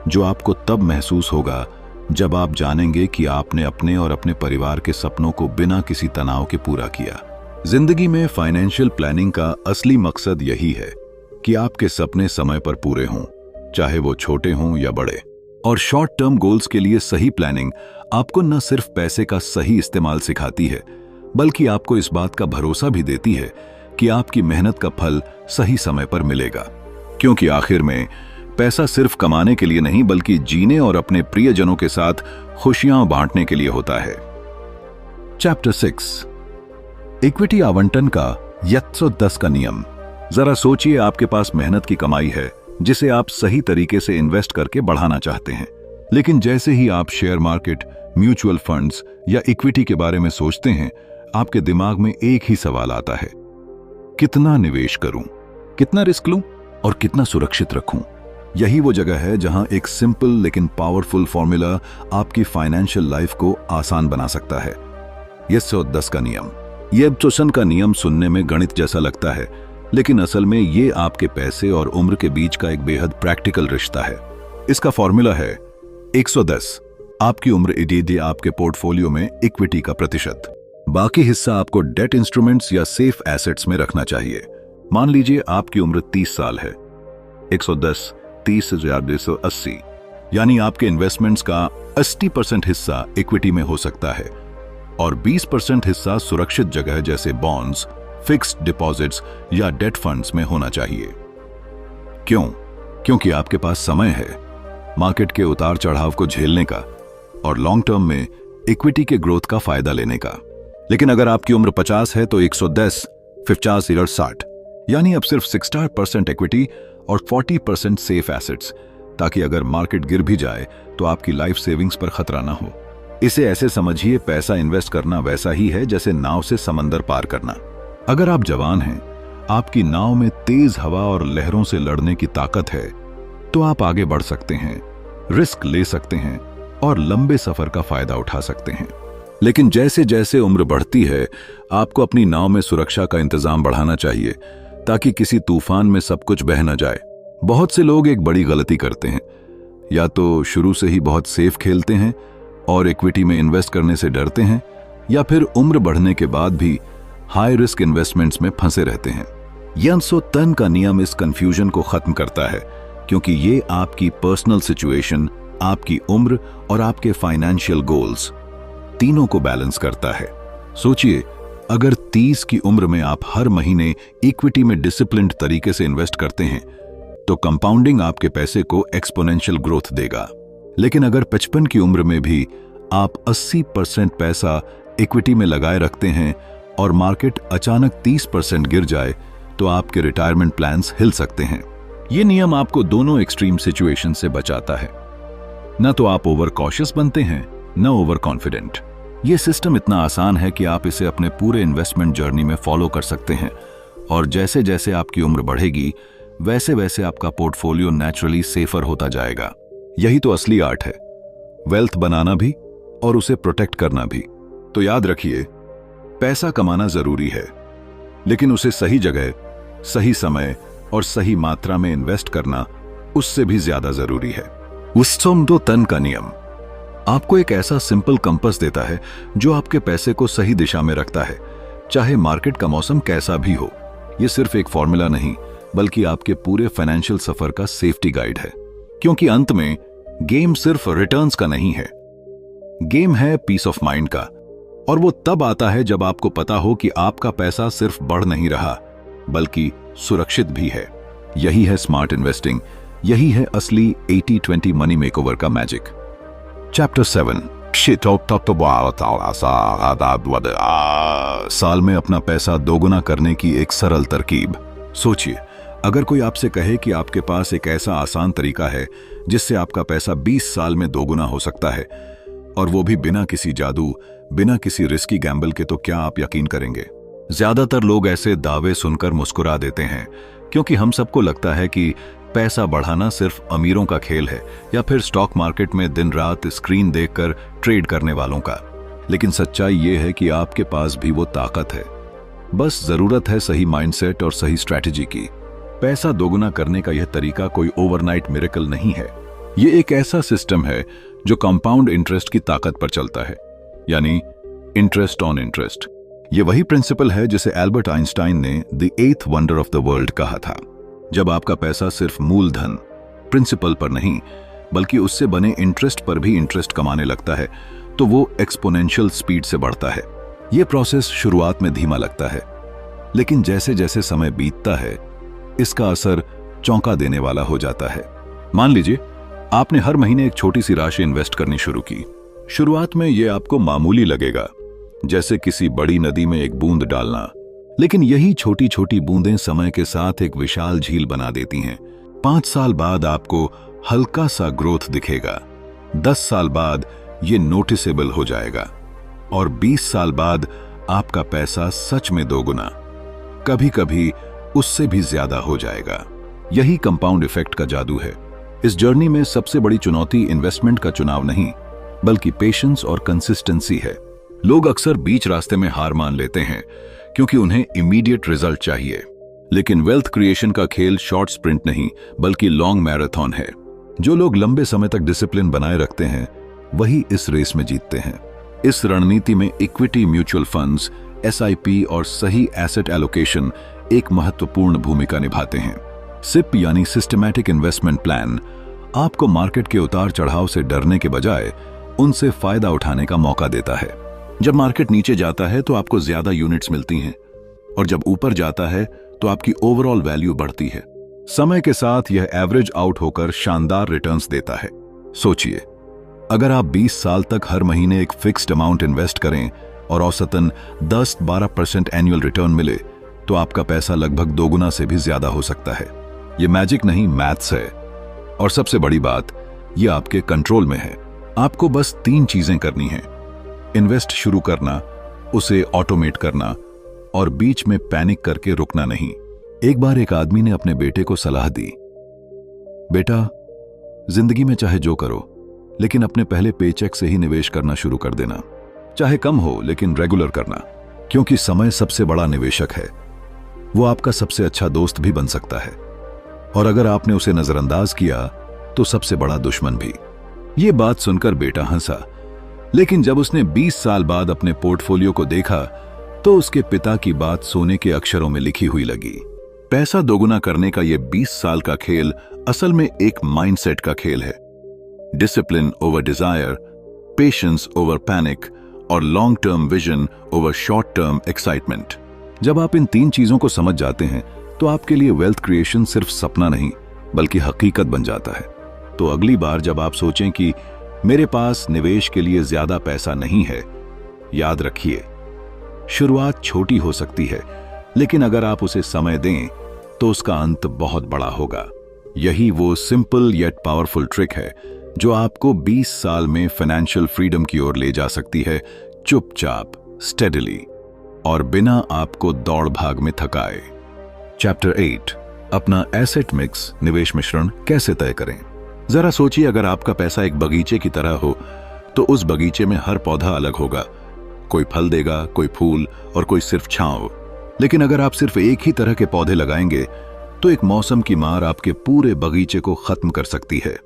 Speaker 1: जो आपको तब महसूस होगा जब आप जानेंगे कि आपने अपने और अपने परिवार के सपनों को बिना किसी तनाव के पूरा किया। जिंदगी में फाइनेंशियल प्लानिंग का असली मकसद यही है कि आपके सपने समय पर पूरे हों, चाहे वो छोटे हों या बड़े। और शॉर्ट टर्म गोल्स के लिए सही प्लानिंग आपको न सिर्फ पैसे का सही इस्तेमाल सिखाती है, बल्कि आपको इस बात का भरोसा भी देती है कि आपकी मेहनत का फल सही समय पर मिलेगा। क्योंकि आखिर में पैसा सिर्फ कमाने के लिए नहीं बल्कि जीने और अपने प्रियजनों के साथ खुशियां बांटने के लिए होता है। चैप्टर 6, इक्विटी आवंटन का 110 का नियम। जरा सोचिए, आपके पास मेहनत की कमाई है जिसे आप सही तरीके से इन्वेस्ट करके बढ़ाना चाहते हैं, लेकिन जैसे ही आप शेयर मार्केट, म्यूचुअल फंड्स या इक्विटी के बारे में सोचते हैं, आपके दिमाग में एक ही सवाल आता है, कितना निवेश करूं, कितना रिस्क लूं और कितना सुरक्षित रखूं। यही वो जगह है जहां एक सिंपल लेकिन पावरफुल फॉर्मूला आपकी फाइनेंशियल लाइफ को आसान बना सकता है। 110 का नियम। यह एब्सोसन का नियम सुनने में गणित जैसा लगता है, लेकिन असल में ये आपके पैसे और उम्र के बीच का एक बेहद प्रैक्टिकल रिश्ता है। इसका फॉर्मूला है 110 आपकी उम्र / आपके पोर्टफोलियो में इक्विटी का प्रतिशत। बाकी हिस्सा आपको डेट इंस्ट्रूमेंट्स या सेफ एसेट्स में रखना चाहिए। मान लीजिए आपकी उम्र 30 साल है। 110 30,280, यानी आपके इन्वेस्टमेंट्स का 80% हिस्सा इक्विटी में हो सकता है और 20% हिस्सा सुरक्षित जगह जैसे बॉन्ड्स, फिक्स्ड डिपॉजिट्स या डेट फंड्स में होना चाहिए। क्यों? क्योंकि आपके पास समय है मार्केट के उतार चढ़ाव को झेलने का और लॉन्ग टर्म में इक्विटी के ग्रोथ का फायदा लेने का। लेकिन अगर आपकी उम्र 50 है तो 110 50/60, यानी अब सिर्फ 60% इक्विटी और 40% सेफ एसेट्स, ताकि अगर मार्केट गिर भी जाए तो आपकी लाइफ सेविंग्स पर खतरा ना हो। इसे ऐसे समझिए, पैसा इन्वेस्ट करना वैसा ही है जैसे नाव से समंदर पार करना। अगर आप जवान हैं, आपकी नाव में तेज हवा और लहरों से लड़ने की ताकत है, तो आप आगे बढ़ सकते हैं, रिस्क ले सकते हैं और लंबे सफर का फायदा उठा सकते हैं। लेकिन जैसे जैसे उम्र बढ़ती है, आपको अपनी नाव में सुरक्षा का इंतजाम बढ़ाना चाहिए ताकि किसी तूफान में सब कुछ बह न जाए। बहुत से लोग एक बड़ी गलती करते हैं, या तो शुरू से ही बहुत सेफ खेलते हैं और इक्विटी में इन्वेस्ट करने से डरते हैं, या फिर उम्र बढ़ने के बाद भी हाई रिस्क इन्वेस्टमेंट्स में फंसे रहते हैं। 110 का नियम इस कंफ्यूजन को खत्म करता है, क्योंकि ये आपकी पर्सनल सिचुएशन, आपकी उम्र और आपके फाइनेंशियल गोल्स तीनों को बैलेंस करता है। सोचिए, अगर 30 की उम्र में आप हर महीने इक्विटी में डिसिप्लिन्ड तरीके से इन्वेस्ट करते हैं, तो कंपाउंडिंग आपके पैसे को एक्सपोनेंशियल ग्रोथ देगा। लेकिन अगर 55 की उम्र में भी आप 80% पैसा इक्विटी में लगाए रखते हैं और मार्केट अचानक 30% गिर जाए, तो आपके रिटायरमेंट प्लान्स हिल सकते हैं। यह नियम आपको दोनों एक्सट्रीम सिचुएशन से बचाता है। न तो आप ओवर कॉशियस बनते हैं, न ओवर कॉन्फिडेंट। यह सिस्टम इतना आसान है कि आप इसे अपने पूरे इन्वेस्टमेंट जर्नी में फॉलो कर सकते हैं, और जैसे जैसे आपकी उम्र बढ़ेगी वैसे वैसे आपका पोर्टफोलियो नेचुरली सेफर होता जाएगा। यही तो असली आर्ट है, वेल्थ बनाना भी और उसे प्रोटेक्ट करना भी। तो याद रखिए, पैसा कमाना जरूरी है, लेकिन उसे सही जगह, सही समय और सही मात्रा में इन्वेस्ट करना उससे भी ज्यादा जरूरी है। उत्सम 2 टन का नियम आपको एक ऐसा सिंपल कंपास देता है जो आपके पैसे को सही दिशा में रखता है, चाहे मार्केट का मौसम कैसा भी हो। यह सिर्फ एक फॉर्मूला नहीं, बल्कि आपके पूरे फाइनेंशियल सफर का सेफ्टी गाइड है। क्योंकि अंत में गेम सिर्फ रिटर्न्स का नहीं है, गेम है पीस ऑफ माइंड का। और वो तब आता है जब आपको पता हो कि आपका पैसा सिर्फ बढ़ नहीं रहा, बल्कि सुरक्षित भी है। यही है स्मार्ट इन्वेस्टिंग, यही है असली 80-20 मनी मेकओवर का मैजिक। चैप्टर 7 साल में अपना पैसा दोगुना करने की एक सरल तरकीब। सोचिए, अगर कोई आपसे कहे कि आपके पास एक ऐसा आसान तरीका है जिससे आपका पैसा 20 साल में दोगुना हो सकता है, और वो भी बिना किसी जादू, बिना किसी रिस्की गैम्बल के, तो क्या आप यकीन करेंगे? ज्यादातर लोग ऐसे दावे सुनकर मुस्कुरा देते हैं, क्योंकि हम सबको लगता है कि पैसा बढ़ाना सिर्फ अमीरों का खेल है, या फिर स्टॉक मार्केट में दिन रात स्क्रीन देखकर ट्रेड करने वालों का। लेकिन सच्चाई ये है कि आपके पास भी वो ताकत है, बस जरूरत है सही माइंडसेट और सही स्ट्रैटेजी की। पैसा दोगुना करने का यह तरीका कोई ओवरनाइट मिरेकल नहीं है। ये एक ऐसा सिस्टम है जो कंपाउंड इंटरेस्ट की ताकत पर चलता है, यानी इंटरेस्ट ऑन इंटरेस्ट। ये वही प्रिंसिपल है जिसे एल्बर्ट आइंस्टाइन ने the 8th wonder of the world कहा था। जब आपका पैसा सिर्फ मूलधन, प्रिंसिपल पर नहीं, बल्कि उससे बने इंटरेस्ट पर भी इंटरेस्ट कमाने लगता है, तो वो एक्सपोनेंशियल स्पीड से बढ़ता है। ये प्रोसेस शुरुआत में धीमा लगता है, लेकिन जैसे जैसे समय बीतता है, इसका असर चौंका देने वाला हो जाता है। मान लीजिए आपने हर महीने एक छोटी सी राशि इन्वेस्ट करनी शुरू की। शुरुआत में यह आपको मामूली लगेगा, जैसे किसी बड़ी नदी में एक बूंद डालना, लेकिन यही छोटी छोटी बूंदें समय के साथ एक विशाल झील बना देती हैं। 5 साल बाद आपको हल्का सा ग्रोथ दिखेगा, 10 साल बाद ये नोटिसेबल हो जाएगा, और 20 साल बाद आपका पैसा सच में दोगुना, कभी कभी उससे भी ज्यादा हो जाएगा। यही कंपाउंड इफेक्ट का जादू है। इस जर्नी में सबसे बड़ी चुनौती इन्वेस्टमेंट का चुनाव नहीं, बल्कि पेशेंस और कंसिस्टेंसी है। लोग अक्सर बीच रास्ते में हार मान लेते हैं क्योंकि उन्हें इमीडिएट रिजल्ट चाहिए, लेकिन वेल्थ क्रिएशन का खेल शॉर्ट स्प्रिंट नहीं, बल्कि लॉन्ग मैराथन है। जो लोग लंबे समय तक डिसिप्लिन बनाए रखते हैं, वही इस रेस में जीतते हैं। इस रणनीति में इक्विटी, म्यूचुअल फंड्स, SIP और सही एसेट एलोकेशन एक महत्वपूर्ण भूमिका निभाते हैं। SIP यानी सिस्टमैटिक इन्वेस्टमेंट प्लान आपको मार्केट के उतार चढ़ाव से डरने के बजाय उनसे फायदा उठाने का मौका देता है। जब मार्केट नीचे जाता है तो आपको ज्यादा यूनिट्स मिलती हैं, और जब ऊपर जाता है तो आपकी ओवरऑल वैल्यू बढ़ती है। समय के साथ यह एवरेज आउट होकर शानदार रिटर्न्स देता है। सोचिए, अगर आप 20 साल तक हर महीने एक फिक्स्ड अमाउंट इन्वेस्ट करें और औसतन 10-12% एनुअल रिटर्न मिले, तो आपका पैसा लगभग दोगुना से भी ज्यादा हो सकता है। ये मैजिक नहीं, मैथ्स है। और सबसे बड़ी बात, ये आपके कंट्रोल में है। आपको बस 3 चीजें करनी हैं: इन्वेस्ट शुरू करना, उसे ऑटोमेट करना, और बीच में पैनिक करके रुकना नहीं। एक बार एक आदमी ने अपने बेटे को सलाह दी, बेटा, जिंदगी में चाहे जो करो, लेकिन अपने पहले पेचेक से ही निवेश करना शुरू कर देना। चाहे कम हो, लेकिन रेगुलर करना, क्योंकि समय सबसे बड़ा निवेशक है। वो आपका सबसे अच्छा दोस्त भी बन सकता है, और अगर आपने उसे नजरअंदाज किया तो सबसे बड़ा दुश्मन भी। ये बात सुनकर बेटा हंसा, लेकिन जब उसने 20 साल बाद अपने पोर्टफोलियो को देखा तो उसके पिता की बात सोने के अक्षरों में लिखी हुई लगी। पैसा दोगुना करने का यह 20 साल का खेल असल में एक माइंडसेट का खेल है। Discipline over desire, patience over panic, और long term vision over short term excitement. जब आप इन 3 चीजों को समझ जाते हैं तो आपके लिए वेल्थ क्रिएशन सिर्फ सपना नहीं, बल्कि हकीकत बन जाता है। तो अगली बार जब आप सोचें कि मेरे पास निवेश के लिए ज्यादा पैसा नहीं है, याद रखिए, शुरुआत छोटी हो सकती है, लेकिन अगर आप उसे समय दें तो उसका अंत बहुत बड़ा होगा। यही वो सिंपल येट पावरफुल ट्रिक है जो आपको 20 साल में फाइनेंशियल फ्रीडम की ओर ले जा सकती है, चुपचाप, स्टेडिली, और बिना आपको दौड़ भाग में थकाए। चैप्टर 8, अपना एसेट मिक्स, निवेश मिश्रण कैसे तय करें। जरा सोचिए, अगर आपका पैसा एक बगीचे की तरह हो तो उस बगीचे में हर पौधा अलग होगा। कोई फल देगा, कोई फूल, और कोई सिर्फ छांव। लेकिन अगर आप सिर्फ एक ही तरह के पौधे लगाएंगे तो एक मौसम की मार आपके पूरे बगीचे को खत्म कर सकती है।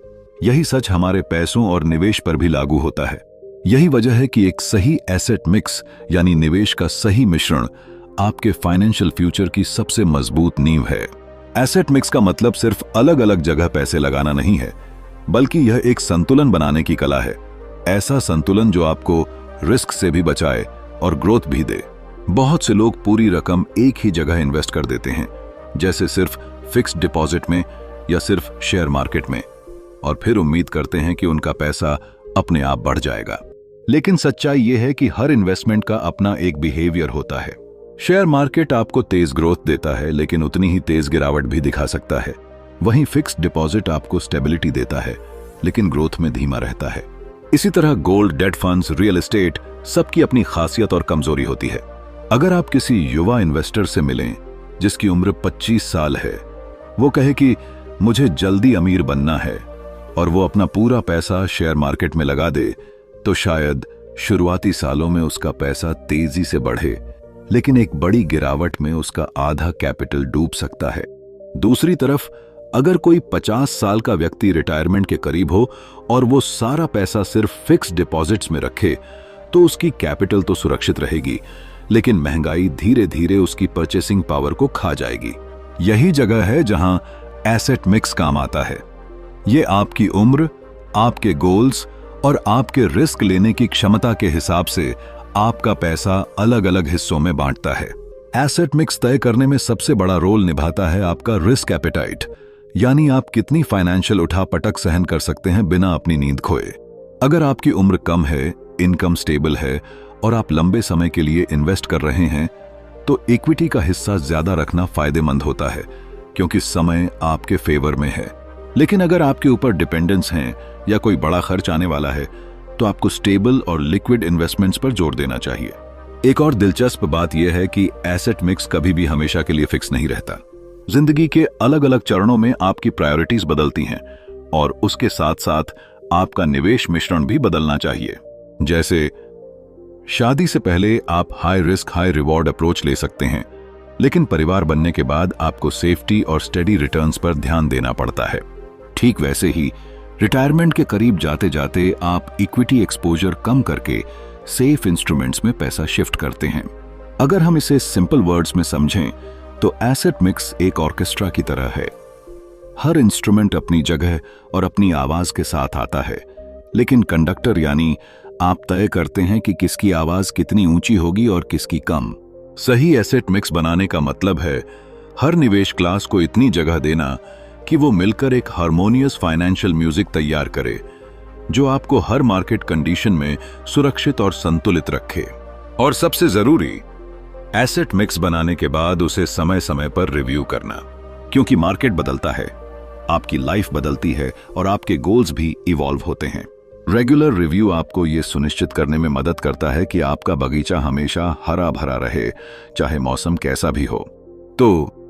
Speaker 1: यही सच हमारे पैसों और निवेश पर भी लागू होता है। यही वजह है कि एक सही एसेट मिक्स यानी निवेश का सही मिश्रण आपके फाइनेंशियल फ्यूचर की सबसे मजबूत नींव है। एसेट मिक्स का मतलब सिर्फ अलग अलग जगह पैसे लगाना नहीं है, बल्कि यह एक संतुलन बनाने की कला है। ऐसा संतुलन जो आपको रिस्क से भी बचाए और ग्रोथ भी दे। बहुत से लोग पूरी रकम एक ही जगह इन्वेस्ट कर देते हैं, जैसे सिर्फ फिक्स्ड डिपॉजिट में या सिर्फ शेयर मार्केट में, और फिर उम्मीद करते हैं कि उनका पैसा अपने आप बढ़ जाएगा। लेकिन सच्चाई यह है कि हर इन्वेस्टमेंट का अपना एक बिहेवियर होता है। शेयर मार्केट आपको तेज ग्रोथ देता है, लेकिन उतनी ही तेज गिरावट भी दिखा सकता है। वहीं फिक्स्ड डिपॉजिट आपको स्टेबिलिटी देता है, लेकिन ग्रोथ में धीमा रहता है। इसी तरह gold, date funds, real estate, सबकी अपनी खासियत और कमजोरी होती है। अगर आप किसी युवा इन्वेस्टर से मिलें जिसकी उम्र 25 साल है, वो कहे कि मुझे जल्दी अमीर बनना है, और वो अपना पूरा पैसा शेयर मार्केट में लगा दे, तो शायद शुरुआती सालों में उसका पैसा तेजी से बढ़े, लेकिन एक बड़ी गिरावट में उसका आधा कैपिटल डूब सकता है। दूसरी तरफ अगर कोई 50 साल का व्यक्ति रिटायरमेंट के करीब हो और वो सारा पैसा सिर्फ फिक्स्ड डिपॉजिट्स में रखे, तो उसकी कैपिटल तो सुरक्षित रहेगी, लेकिन महंगाई धीरे धीरे उसकी परचेसिंग पावर को खा जाएगी। यही जगह है जहां एसेट मिक्स काम आता है। ये आपकी उम्र, आपके गोल्स और आपके रिस्क लेने की क्षमता के हिसाब से आपका पैसा अलग अलग हिस्सों में बांटता है। एसेट मिक्स तय करने में सबसे बड़ा रोल निभाता है आपका रिस्क एपेटाइट, यानी आप कितनी फाइनेंशियल उठापटक सहन कर सकते हैं बिना अपनी नींद खोए। अगर आपकी उम्र कम है, इनकम स्टेबल है और आप लंबे समय के लिए इन्वेस्ट कर रहे हैं, तो इक्विटी का हिस्सा ज्यादा रखना फायदेमंद होता है, क्योंकि समय आपके फेवर में है। लेकिन अगर आपके ऊपर डिपेंडेंस हैं या कोई बड़ा खर्च आने वाला है, तो आपको स्टेबल और लिक्विड इन्वेस्टमेंट्स पर जोर देना चाहिए। एक और दिलचस्प बात यह है कि एसेट मिक्स कभी भी हमेशा के लिए फिक्स नहीं रहता। जिंदगी के अलग अलग चरणों में आपकी प्रायोरिटीज बदलती हैं, और उसके साथ साथ आपका निवेश मिश्रण भी बदलना चाहिए। जैसे शादी से पहले आप high risk high reward approach ले सकते हैं, लेकिन परिवार बनने के बाद आपको सेफ्टी और स्टेडी रिटर्न्स पर ध्यान देना पड़ता है। ठीक वैसे ही रिटायरमेंट के करीब जाते जाते आप इक्विटी एक्सपोजर कम करके सेफ इंस्ट्रूमेंट्स में पैसा शिफ्ट करते हैं। अगर हम इसे सिंपल वर्ड्स में समझें तो एसेट मिक्स एक ऑर्केस्ट्रा की तरह है। हर इंस्ट्रूमेंट अपनी जगह और अपनी आवाज के साथ आता है, लेकिन कंडक्टर यानी आप तय करते हैं कि किसकी आवाज कितनी ऊंची होगी और किसकी कम। सही एसेट मिक्स बनाने का मतलब है हर निवेश क्लास को इतनी जगह देना कि वो मिलकर एक हार्मोनियस फाइनेंशियल म्यूजिक तैयार करे, जो आपको हर मार्केट कंडीशन में सुरक्षित और संतुलित रखे। और सबसे जरूरी, एसेट मिक्स बनाने के बाद उसे समय समय पर रिव्यू करना, क्योंकि मार्केट बदलता है, आपकी लाइफ बदलती है और आपके गोल्स भी इवॉल्व होते हैं। रेगुलर रिव्यू आपको यह सुनिश्चित करने में मदद करता है कि आपका बगीचा हमेशा हरा भरा रहे, चाहे मौसम कैसा भी हो। तो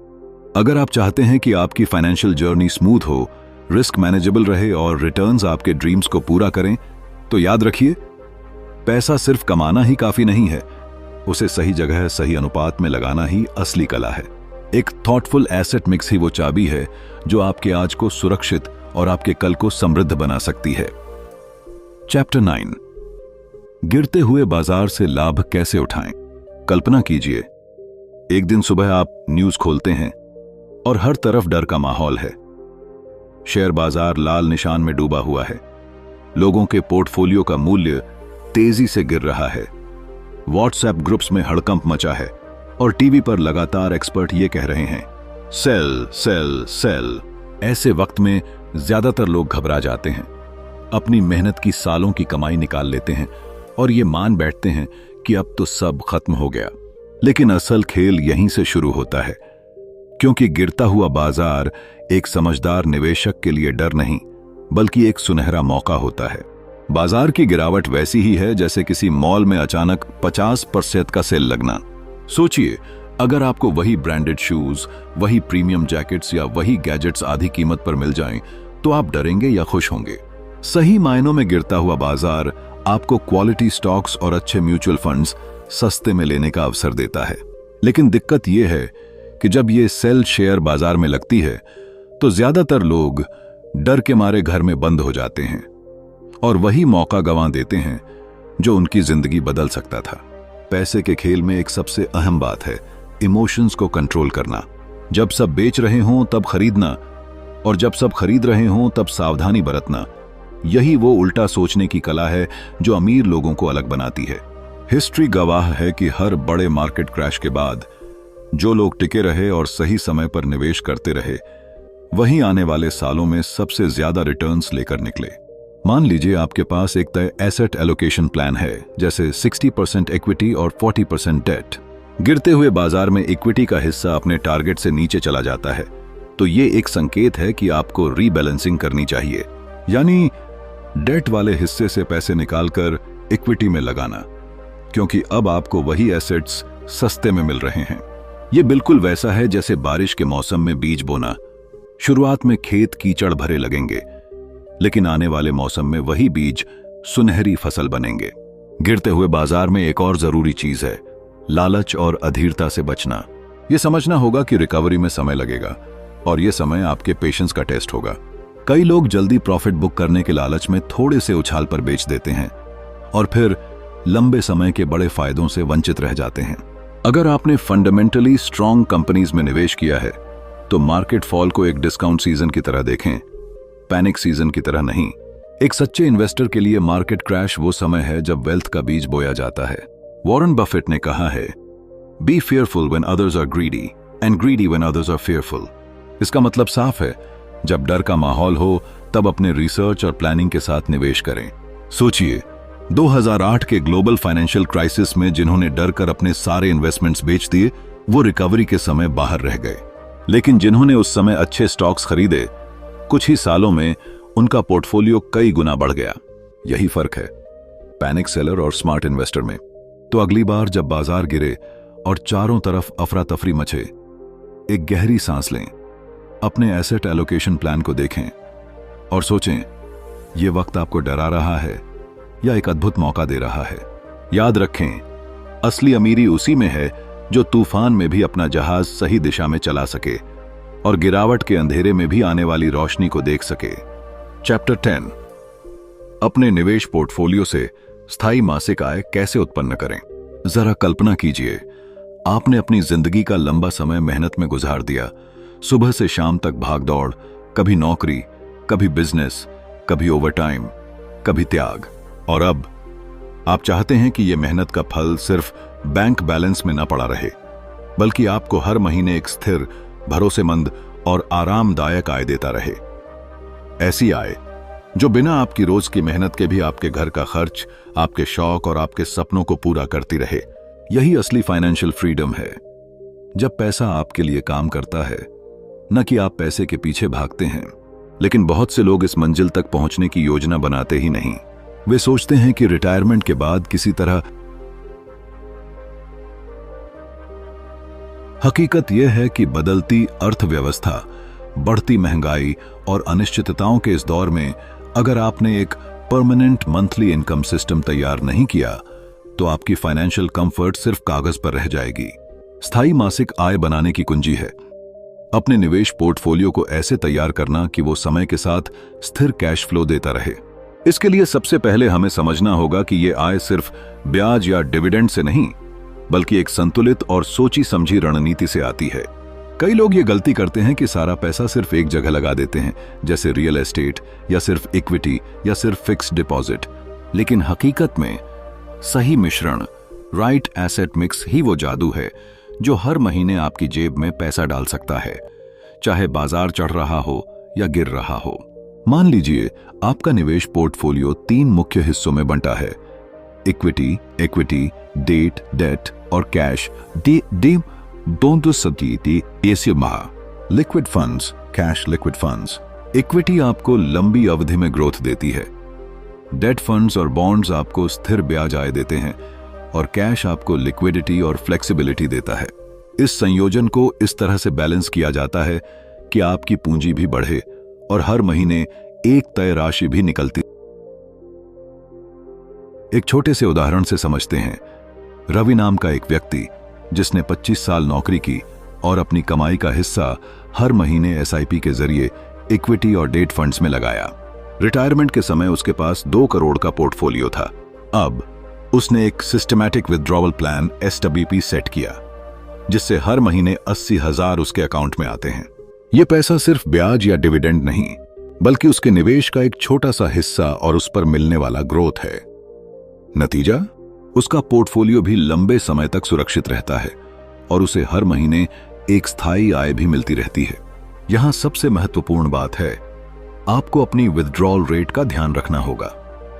Speaker 1: अगर आप चाहते हैं कि आपकी फाइनेंशियल जर्नी स्मूथ हो, रिस्क मैनेजेबल रहे और रिटर्न्स आपके ड्रीम्स को पूरा करें, तो याद रखिए, पैसा सिर्फ कमाना ही काफी नहीं है, उसे सही जगह सही अनुपात में लगाना ही असली कला है। एक थॉटफुल एसेट मिक्स ही वो चाबी है जो आपके आज को सुरक्षित और आपके कल को समृद्ध बना सकती है। चैप्टर 9, गिरते हुए बाजार से लाभ कैसे उठाएं। कल्पना कीजिए, एक दिन सुबह आप न्यूज खोलते हैं और हर तरफ डर का माहौल है। शेयर बाजार लाल निशान में डूबा हुआ है, लोगों के पोर्टफोलियो का मूल्य तेजी से गिर रहा है, व्हाट्सएप ग्रुप्स में हड़कंप मचा है और टीवी पर लगातार एक्सपर्ट ये कह रहे हैं, सेल सेल सेल। ऐसे वक्त में ज्यादातर लोग घबरा जाते हैं, अपनी मेहनत की सालों की कमाई निकाल लेते हैं और ये मान बैठते हैं कि अब तो सब खत्म हो गया। लेकिन असल खेल यहीं से शुरू होता है, क्योंकि गिरता हुआ बाजार एक समझदार निवेशक के लिए डर नहीं, बल्कि एक सुनहरा मौका होता है। बाजार की गिरावट वैसी ही है जैसे किसी मॉल में अचानक 50% का सेल लगना। सोचिए, अगर आपको वही ब्रांडेड शूज, वही प्रीमियम जैकेट्स या वही गैजेट्स आधी कीमत पर मिल जाएं, तो आप डरेंगे या खुश होंगे? सही मायनों में गिरता हुआ बाजार आपको क्वालिटी स्टॉक्स और अच्छे म्यूचुअल फंड्स सस्ते में लेने का अवसर देता है। लेकिन दिक्कत यह है कि जब ये सेल शेयर बाजार में लगती है तो ज्यादातर लोग डर के मारे घर में बंद हो जाते हैं और वही मौका गंवा देते हैं जो उनकी जिंदगी बदल सकता था। पैसे के खेल में एक सबसे अहम बात है इमोशंस को कंट्रोल करना। जब सब बेच रहे हों तब खरीदना, और जब सब खरीद रहे हों तब सावधानी बरतना। यही वो उल्टा सोचने की कला है जो अमीर लोगों को अलग बनाती है। हिस्ट्री गवाह है कि हर बड़े मार्केट क्रैश के बाद जो लोग टिके रहे और सही समय पर निवेश करते रहे, वही आने वाले सालों में सबसे ज्यादा रिटर्न्स लेकर निकले। मान लीजिए आपके पास एक तय एसेट एलोकेशन प्लान है, जैसे 60% इक्विटी और 40% डेट। गिरते हुए बाजार में इक्विटी का हिस्सा अपने टारगेट से नीचे चला जाता है, तो ये एक संकेत है कि आपको रीबैलेंसिंग करनी चाहिए, यानी डेट वाले हिस्से से पैसे निकालकर इक्विटी में लगाना, क्योंकि अब आपको वही एसेट्स सस्ते में मिल रहे हैं। ये बिल्कुल वैसा है जैसे बारिश के मौसम में बीज बोना। शुरुआत में खेत कीचड़ भरे लगेंगे, लेकिन आने वाले मौसम में वही बीज सुनहरी फसल बनेंगे। गिरते हुए बाजार में एक और जरूरी चीज है लालच और अधीरता से बचना। यह समझना होगा कि रिकवरी में समय लगेगा और यह समय आपके पेशेंस का टेस्ट होगा। कई लोग जल्दी प्रॉफिट बुक करने के लालच में थोड़े से उछाल पर बेच देते हैं और फिर लंबे समय के बड़े फायदों से वंचित रह जाते हैं। अगर आपने फंडामेंटली स्ट्रॉन्ग कंपनीज में निवेश किया है तो मार्केट फॉल को एक डिस्काउंट सीजन की तरह देखें, पैनिक सीजन की तरह नहीं। एक सच्चे इन्वेस्टर के लिए मार्केट क्रैश वो समय है जब वेल्थ का बीज बोया जाता है। वॉरेन बफेट ने कहा है, be fearful when others are greedy and greedy when others are fearful. इसका मतलब साफ है, जब डर का माहौल हो तब अपने रिसर्च और प्लानिंग के साथ निवेश करें। सोचिए 2008 के ग्लोबल फाइनेंशियल क्राइसिस में जिन्होंने डर कर अपने सारे इन्वेस्टमेंट्स बेच दिए, वो रिकवरी के समय बाहर रह गए, लेकिन जिन्होंने उस समय अच्छे स्टॉक्स खरीदे, कुछ ही सालों में उनका पोर्टफोलियो कई गुना बढ़ गया। यही फर्क है पैनिक सेलर और स्मार्ट इन्वेस्टर में। तो अगली बार जब बाजार गिरे और चारों तरफ अफरा तफरी मचे, एक गहरी सांस लें, अपने एसेट एलोकेशन प्लान को देखें और सोचें, यह वक्त आपको डरा रहा है या एक अद्भुत मौका दे रहा है। याद रखें, असली अमीरी उसी में है जो तूफान में भी अपना जहाज सही दिशा में चला सके और गिरावट के अंधेरे में भी आने वाली रोशनी को देख सके। चैप्टर 10, अपने निवेश पोर्टफोलियो से स्थायी मासिक आय कैसे उत्पन्न करें। जरा कल्पना कीजिए, आपने अपनी जिंदगी का लंबा समय मेहनत में गुजार दिया, सुबह से शाम तक भागदौड़, कभी नौकरी, कभी बिजनेस, कभी ओवरटाइम, कभी त्याग, और अब आप चाहते हैं कि यह मेहनत का फल सिर्फ बैंक बैलेंस में न पड़ा रहे, बल्कि आपको हर महीने एक स्थिर, भरोसेमंद और आरामदायक आय देता रहे। ऐसी आय जो बिना आपकी रोज की मेहनत के भी आपके घर का खर्च, आपके शौक और आपके सपनों को पूरा करती रहे। यही असली फाइनेंशियल फ्रीडम है, जब पैसा आपके लिए काम करता है, न कि आप पैसे के पीछे भागते हैं। लेकिन बहुत से लोग इस मंजिल तक पहुंचने की योजना बनाते ही नहीं। वे सोचते हैं कि रिटायरमेंट के बाद किसी तरह। हकीकत यह है कि बदलती अर्थव्यवस्था, बढ़ती महंगाई और अनिश्चितताओं के इस दौर में अगर आपने एक परमानेंट मंथली इनकम सिस्टम तैयार नहीं किया, तो आपकी फाइनेंशियल कंफर्ट सिर्फ कागज पर रह जाएगी। स्थायी मासिक आय बनाने की कुंजी है अपने निवेश पोर्टफोलियो को ऐसे तैयार करना कि वो समय के साथ स्थिर कैश फ्लो देता रहे। इसके लिए सबसे पहले हमें समझना होगा कि ये आय सिर्फ ब्याज या डिविडेंड से नहीं, बल्कि एक संतुलित और सोची समझी रणनीति से आती है। कई लोग ये गलती करते हैं कि सारा पैसा सिर्फ एक जगह लगा देते हैं, जैसे रियल एस्टेट या सिर्फ इक्विटी या सिर्फ फिक्स्ड डिपॉजिट। लेकिन हकीकत में सही मिश्रण, राइट एसेट मिक्स ही वो जादू है जो हर महीने आपकी जेब में पैसा डाल सकता है, चाहे बाजार चढ़ रहा हो या गिर रहा हो। मान लीजिए आपका निवेश पोर्टफोलियो 3 मुख्य हिस्सों में बंटा है, इक्विटी, डेट और cash. Liquid funds, cash liquid funds. Equity आपको लंबी अवधि में ग्रोथ देती है, डेट फंड्स और बॉन्ड्स आपको स्थिर ब्याज आय देते हैं और कैश आपको लिक्विडिटी और फ्लेक्सिबिलिटी देता है। इस संयोजन को इस तरह से बैलेंस किया जाता है कि आपकी पूंजी भी बढ़े और हर महीने एक तय राशि भी निकलती। एक छोटे से उदाहरण से समझते हैं। रवि नाम का एक व्यक्ति जिसने 25 साल नौकरी की और अपनी कमाई का हिस्सा हर महीने एसआईपी के जरिए इक्विटी और डेट फंड्स में लगाया। रिटायरमेंट के समय उसके पास 2 करोड़ का पोर्टफोलियो था। अब उसने एक systematic withdrawal plan SWP set किया, जिससे हर महीने 80,000 उसके अकाउंट में आते हैं। यह पैसा सिर्फ ब्याज या डिविडेंड नहीं, बल्कि उसके निवेश का एक छोटा सा हिस्सा और उस पर मिलने वाला ग्रोथ है। नतीजा, उसका पोर्टफोलियो भी लंबे समय तक सुरक्षित रहता है और उसे हर महीने एक स्थायी आय भी मिलती रहती है। यहां सबसे महत्वपूर्ण बात है, आपको अपनी विथड्रॉल रेट का ध्यान रखना होगा।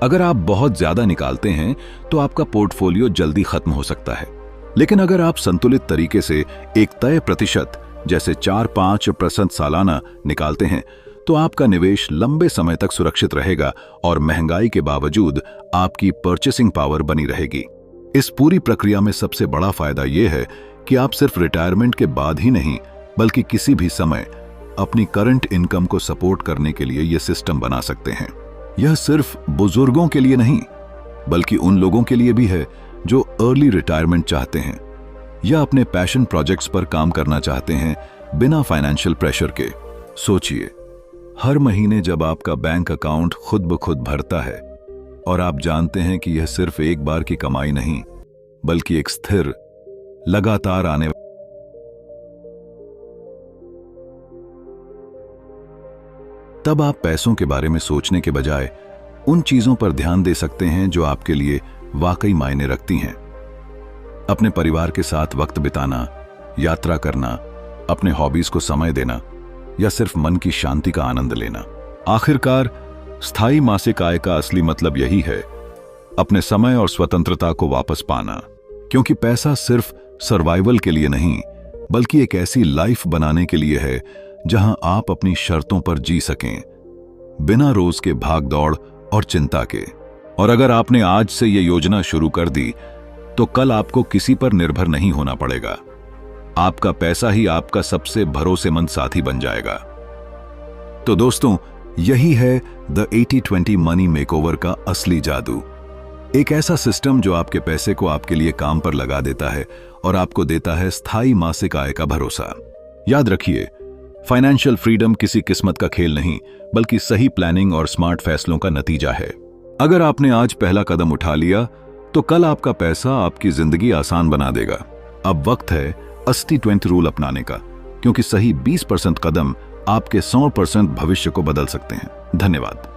Speaker 1: अगर आप बहुत ज्यादा निकालते हैं तो आपका पोर्टफोलियो जल्दी खत्म हो सकता है, लेकिन अगर आप संतुलित तरीके से एक तय प्रतिशत जैसे 4-5% सालाना निकालते हैं तो आपका निवेश लंबे समय तक सुरक्षित रहेगा और महंगाई के बावजूद आपकी परचेसिंग पावर बनी रहेगी। इस पूरी प्रक्रिया में सबसे बड़ा फायदा यह है कि आप सिर्फ रिटायरमेंट के बाद ही नहीं, बल्कि किसी भी समय अपनी करंट इनकम को सपोर्ट करने के लिए यह सिस्टम बना सकते हैं। यह सिर्फ बुजुर्गों के लिए नहीं, बल्कि उन लोगों के लिए भी है जो अर्ली रिटायरमेंट चाहते हैं या अपने पैशन प्रोजेक्ट्स पर काम करना चाहते हैं बिना फाइनेंशियल प्रेशर के। सोचिए, हर महीने जब आपका बैंक अकाउंट खुद ब खुद भरता है और आप जानते हैं कि यह सिर्फ एक बार की कमाई नहीं, बल्कि एक स्थिर, लगातार आने तब आप पैसों के बारे में सोचने के बजाय उन चीजों पर ध्यान दे सकते हैं जो आपके लिए वाकई मायने रखती हैं। अपने परिवार के साथ वक्त बिताना, यात्रा करना, अपने हॉबीज को समय देना या सिर्फ मन की शांति का आनंद लेना। आखिरकार स्थायी मासिक आय का असली मतलब यही है, अपने समय और स्वतंत्रता को वापस पाना। क्योंकि पैसा सिर्फ सर्वाइवल के लिए नहीं, बल्कि एक ऐसी लाइफ बनाने के लिए है जहां आप अपनी शर्तों पर जी सकें, बिना रोज के भाग दौड़ और चिंता के। और अगर आपने आज से यह योजना शुरू कर दी तो कल आपको किसी पर निर्भर नहीं होना पड़ेगा। आपका पैसा ही आपका सबसे भरोसेमंद साथी बन जाएगा। तो दोस्तों, यही है द 80-20 मनी मेकओवर का असली जादू। एक ऐसा सिस्टम जो आपके पैसे को आपके लिए काम पर लगा देता है और आपको देता है स्थायी मासिक आय का भरोसा। याद रखिए, फाइनेंशियल फ्रीडम किसी किस्मत का खेल नहीं, बल्कि सही प्लानिंग और स्मार्ट फैसलों का नतीजा है। अगर आपने आज पहला कदम उठा लिया तो कल आपका पैसा आपकी जिंदगी आसान बना देगा। अब वक्त है 80-20 रूल अपनाने का, क्योंकि सही 20% कदम आपके 100% भविष्य को बदल सकते हैं। धन्यवाद।